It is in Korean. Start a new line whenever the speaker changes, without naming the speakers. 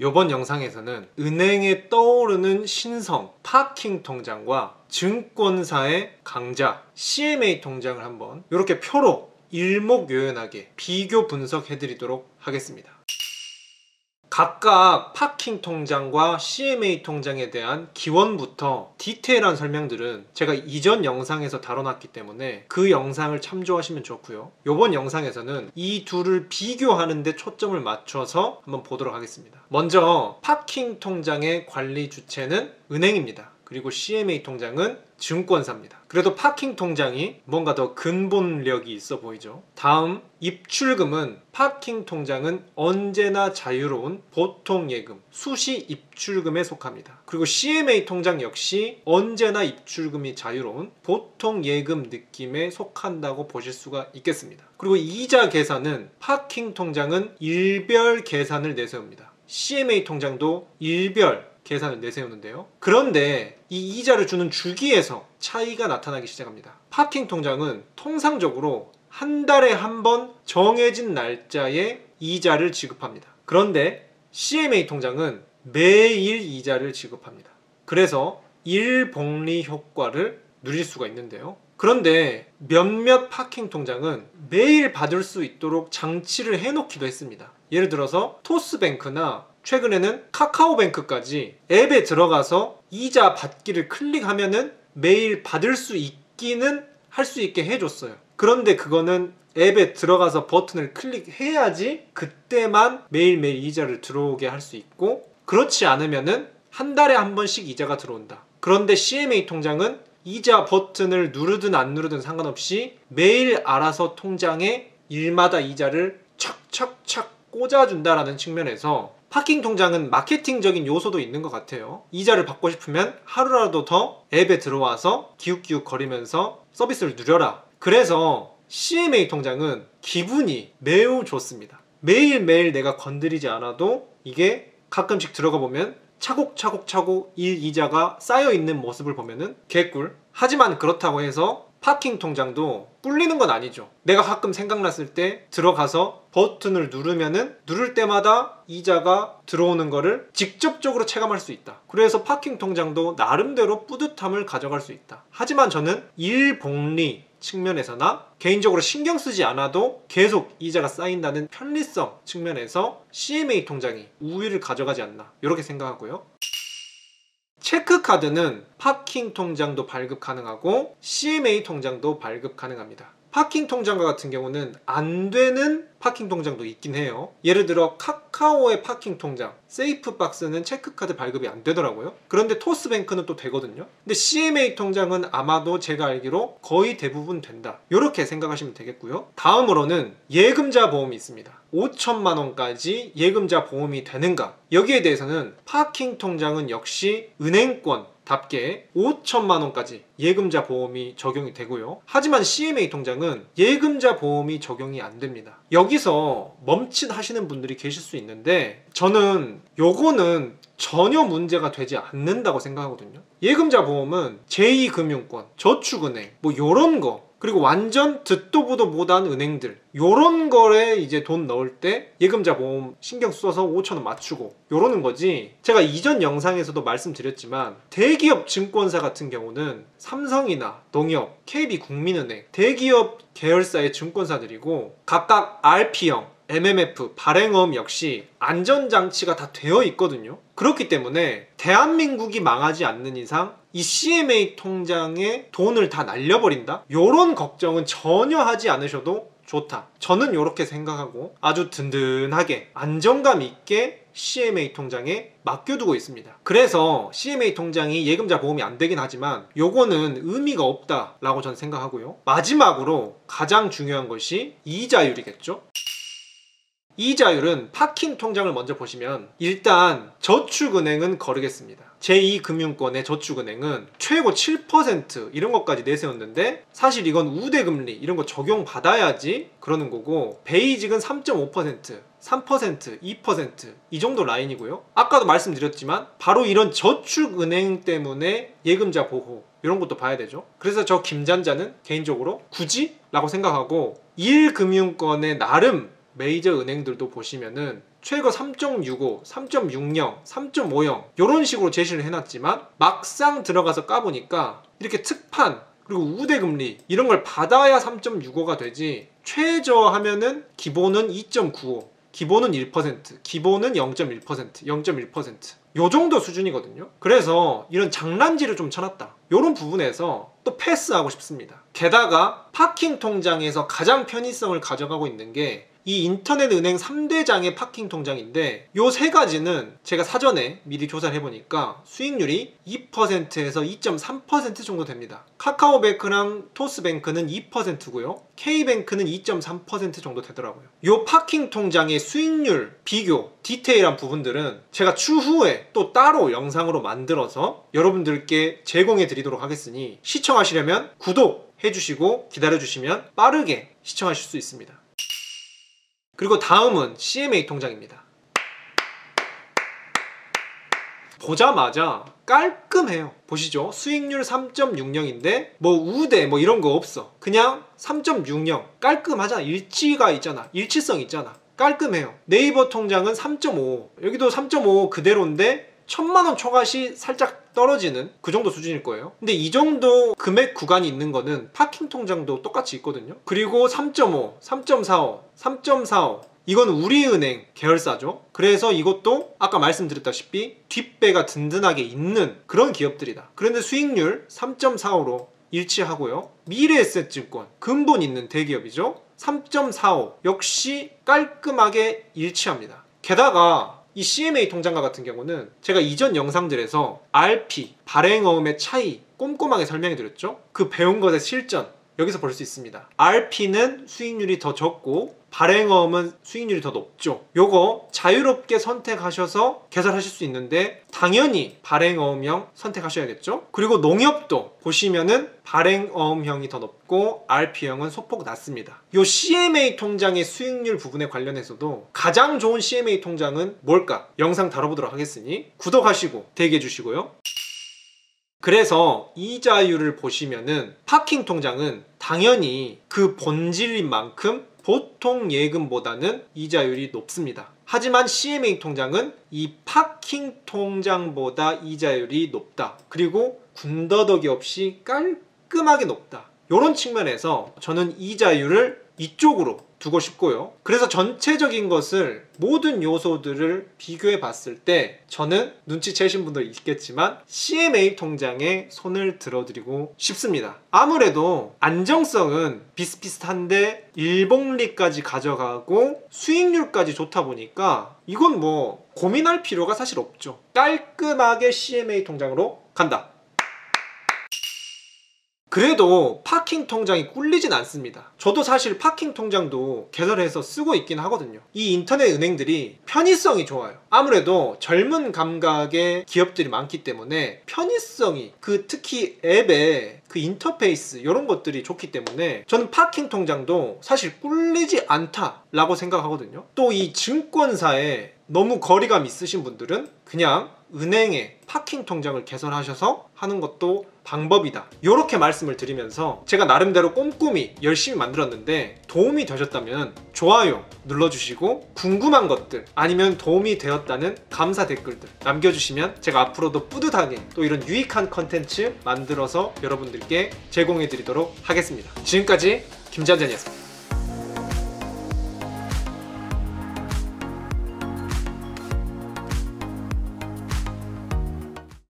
이번 영상에서는 은행에 떠오르는 신성 파킹 통장과 증권사의 강자 CMA 통장을 한번 이렇게 표로 일목요연하게 비교 분석해 드리도록 하겠습니다. 각각 파킹 통장과 CMA 통장에 대한 기원부터 디테일한 설명들은 제가 이전 영상에서 다뤄놨기 때문에 그 영상을 참조하시면 좋고요. 이번 영상에서는 이 둘을 비교하는 데 초점을 맞춰서 한번 보도록 하겠습니다. 먼저 파킹 통장의 관리 주체는 은행입니다. 그리고 CMA 통장은 증권사입니다. 그래도 파킹 통장이 뭔가 더 근본력이 있어 보이죠. 다음 입출금은 파킹 통장은 언제나 자유로운 보통 예금, 수시 입출금에 속합니다. 그리고 CMA 통장 역시 언제나 입출금이 자유로운 보통 예금 느낌에 속한다고 보실 수가 있겠습니다. 그리고 이자 계산은 파킹 통장은 일별 계산을 내세웁니다. CMA 통장도 일별 계산을 내세우는데요. 그런데 이 이자를 주는 주기에서 차이가 나타나기 시작합니다. 파킹 통장은 통상적으로 한 달에 한 번 정해진 날짜에 이자를 지급합니다. 그런데 CMA 통장은 매일 이자를 지급합니다. 그래서 일복리 효과를 누릴 수가 있는데요. 그런데 몇몇 파킹 통장은 매일 받을 수 있도록 장치를 해놓기도 했습니다. 예를 들어서 토스뱅크나 최근에는 카카오뱅크까지 앱에 들어가서 이자 받기를 클릭하면은 매일 받을 수 있기는 할 수 있게 해줬어요. 그런데 그거는 앱에 들어가서 버튼을 클릭해야지 그때만 매일매일 이자를 들어오게 할 수 있고, 그렇지 않으면은 한 달에 한 번씩 이자가 들어온다. 그런데 CMA 통장은 이자 버튼을 누르든 안 누르든 상관없이 매일 알아서 통장에 일마다 이자를 착착착 꽂아준다라는 측면에서 파킹 통장은 마케팅적인 요소도 있는 것 같아요. 이자를 받고 싶으면 하루라도 더 앱에 들어와서 기웃기웃 거리면서 서비스를 누려라. 그래서 CMA 통장은 기분이 매우 좋습니다. 매일매일 내가 건드리지 않아도 이게 가끔씩 들어가 보면 차곡차곡 이자가 쌓여있는 모습을 보면은 개꿀. 하지만 그렇다고 해서 파킹 통장도 뿔리는 건 아니죠. 내가 가끔 생각났을 때 들어가서 버튼을 누르면은 누를 때마다 이자가 들어오는 거를 직접적으로 체감할 수 있다. 그래서 파킹 통장도 나름대로 뿌듯함을 가져갈 수 있다. 하지만 저는 일복리 측면에서나 개인적으로 신경 쓰지 않아도 계속 이자가 쌓인다는 편리성 측면에서 CMA 통장이 우위를 가져가지 않나 이렇게 생각하고요. 체크카드는 파킹 통장도 발급 가능하고 CMA 통장도 발급 가능합니다. 파킹 통장과 같은 경우는 안 되는 파킹 통장도 있긴 해요. 예를 들어 카카오의 파킹 통장 세이프박스는 체크카드 발급이 안 되더라고요. 그런데 토스뱅크는 또 되거든요. 근데 CMA 통장은 아마도 제가 알기로 거의 대부분 된다, 이렇게 생각하시면 되겠고요. 다음으로는 예금자 보험이 있습니다. 5천만 원까지 예금자 보험이 되는가, 여기에 대해서는 파킹 통장은 역시 은행권 답게 5천만 원까지 예금자 보험이 적용이 되고요. 하지만 CMA 통장은 예금자 보험이 적용이 안 됩니다. 여기서 멈칫하시는 분들이 계실 수 있는데 저는 요거는 전혀 문제가 되지 않는다고 생각하거든요. 예금자 보험은 제2금융권, 저축은행 뭐 요런 거, 그리고 완전 듣도 보도 못한 은행들 요런 거에 이제 돈 넣을 때 예금자 보험 신경 써서 5,000원 맞추고 요러는 거지, 제가 이전 영상에서도 말씀드렸지만 대기업 증권사 같은 경우는 삼성이나 농협, KB국민은행 대기업 계열사의 증권사들이고 각각 RP형, MMF, 발행어음 역시 안전장치가 다 되어 있거든요. 그렇기 때문에 대한민국이 망하지 않는 이상 이 CMA 통장에 돈을 다 날려버린다? 요런 걱정은 전혀 하지 않으셔도 좋다. 저는 이렇게 생각하고 아주 든든하게 안정감 있게 CMA 통장에 맡겨두고 있습니다. 그래서 CMA 통장이 예금자 보험이 안 되긴 하지만 요거는 의미가 없다라고 저는 생각하고요. 마지막으로 가장 중요한 것이 이자율이겠죠. 이자율은 파킹 통장을 먼저 보시면 일단 저축은행은 거르겠습니다. 제2금융권의 저축은행은 최고 7% 이런 것까지 내세웠는데 사실 이건 우대금리 이런 거 적용받아야지 그러는 거고, 베이직은 3.5%, 3%, 2% 이 정도 라인이고요. 아까도 말씀드렸지만 바로 이런 저축은행 때문에 예금자 보호 이런 것도 봐야 되죠. 그래서 저 김잔자는 개인적으로 굳이? 라고 생각하고 1금융권의 나름 메이저 은행들도 보시면은 최고 3.65, 3.60, 3.50 이런 식으로 제시를 해놨지만 막상 들어가서 까보니까 이렇게 특판 그리고 우대금리 이런 걸 받아야 3.65가 되지, 최저하면은 기본은 2.95, 기본은 1%, 기본은 0.1%, 0.1% 요 정도 수준이거든요. 그래서 이런 장난질을 좀 쳐놨다, 요런 부분에서 또 패스하고 싶습니다. 게다가 파킹 통장에서 가장 편의성을 가져가고 있는 게 이 인터넷 은행 3대장의 파킹 통장인데, 요 세 가지는 제가 사전에 미리 조사를 해보니까 수익률이 2%에서 2.3% 정도 됩니다. 카카오뱅크랑 토스뱅크는 2%고요 K뱅크는 2.3% 정도 되더라고요. 요 파킹 통장의 수익률 비교 디테일한 부분들은 제가 추후에 또 따로 영상으로 만들어서 여러분들께 제공해 드리도록 하겠으니, 시청하시려면 구독 해주시고 기다려주시면 빠르게 시청하실 수 있습니다. 그리고 다음은 CMA 통장입니다. 보자마자 깔끔해요. 보시죠. 수익률 3.60인데 뭐 우대 뭐 이런 거 없어. 그냥 3.60 깔끔하잖아. 일치가 있잖아. 일치성 있잖아. 깔끔해요. 네이버 통장은 3.5, 여기도 3.5 그대로인데 1000만원 초과시 살짝 떨어지는 그 정도 수준일 거예요. 근데 이 정도 금액 구간이 있는 거는 파킹 통장도 똑같이 있거든요. 그리고 3.5, 3.45, 3.45 이건 우리은행 계열사죠. 그래서 이것도 아까 말씀드렸다시피 뒷배가 든든하게 있는 그런 기업들이다. 그런데 수익률 3.45로 일치하고요. 미래에셋증권 근본 있는 대기업이죠. 3.45 역시 깔끔하게 일치합니다. 게다가 이 CMA 통장과 같은 경우는 제가 이전 영상들에서 RP, 발행어음의 차이 꼼꼼하게 설명해 드렸죠. 그 배운 것의 실전 여기서 볼 수 있습니다. RP는 수익률이 더 적고 발행어음은 수익률이 더 높죠. 요거 자유롭게 선택하셔서 개설하실 수 있는데 당연히 발행어음형 선택하셔야겠죠. 그리고 농협도 보시면은 발행어음형이 더 높고 RP형은 소폭 낮습니다. 요 CMA 통장의 수익률 부분에 관련해서도 가장 좋은 CMA 통장은 뭘까? 영상 다뤄보도록 하겠으니 구독하시고 대기해 주시고요. 그래서 이자율을 보시면은 파킹 통장은 당연히 그 본질인 만큼 보통 예금보다는 이자율이 높습니다. 하지만 CMA 통장은 이 파킹 통장보다 이자율이 높다. 그리고 군더더기 없이 깔끔하게 높다. 이런 측면에서 저는 이자율을 이쪽으로 두고 싶고요. 그래서 전체적인 것을 모든 요소들을 비교해 봤을 때 저는 눈치채신 분도 있겠지만 CMA 통장에 손을 들어드리고 싶습니다. 아무래도 안정성은 비슷비슷한데 일복리까지 가져가고 수익률까지 좋다 보니까 이건 뭐 고민할 필요가 사실 없죠. 깔끔하게 CMA 통장으로 간다. 그래도 파킹 통장이 꿀리진 않습니다. 저도 사실 파킹 통장도 개설해서 쓰고 있긴 하거든요. 이 인터넷 은행들이 편의성이 좋아요. 아무래도 젊은 감각의 기업들이 많기 때문에 편의성이 특히 앱의 그 인터페이스 이런 것들이 좋기 때문에 저는 파킹 통장도 사실 꿀리지 않다라고 생각하거든요. 또 이 증권사에 너무 거리감 있으신 분들은 그냥 은행에 파킹 통장을 개설하셔서 하는 것도 방법이다. 이렇게 말씀을 드리면서 제가 나름대로 꼼꼼히 열심히 만들었는데 도움이 되셨다면 좋아요 눌러주시고 궁금한 것들 아니면 도움이 되었다는 감사 댓글들 남겨주시면 제가 앞으로도 뿌듯하게 또 이런 유익한 컨텐츠 만들어서 여러분들께 제공해 드리도록 하겠습니다. 지금까지 김찬전이었습니다.